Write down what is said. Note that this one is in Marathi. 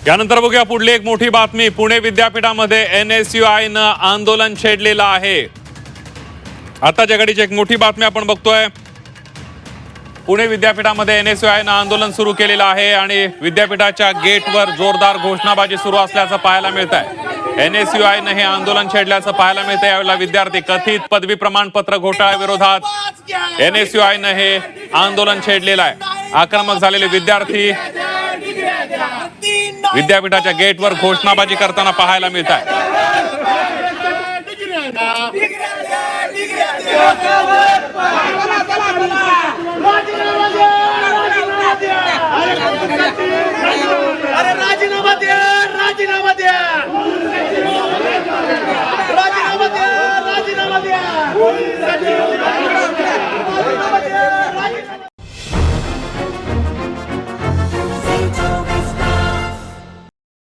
यानंतर बघूया पुढली एक मोठी बातमी। पुणे विद्यापीठामध्ये NSUIनं आंदोलन छेडलेलं आहे। आताच्या घडीची एक मोठी बातमी आपण बघतोय। पुणे विद्यापीठामध्ये NSUIनं आंदोलन सुरू केलेलं आहे आणि विद्यापीठाच्या गेटवर जोरदार घोषणाबाजी सुरू असल्याचं पाहायला मिळत आहे। NSUIनं हे आंदोलन छेडल्याचं पाहायला मिळतं। यावेळेला विद्यार्थी कथित पदवी प्रमाणपत्र घोटाळ्याविरोधात NSUIनं हे आंदोलन छेडलेलं आहे। आक्रमक झालेले विद्यार्थी विद्यापीठाच्या गेटवर घोषणाबाजी करताना पाहायला मिळत आहे। अरे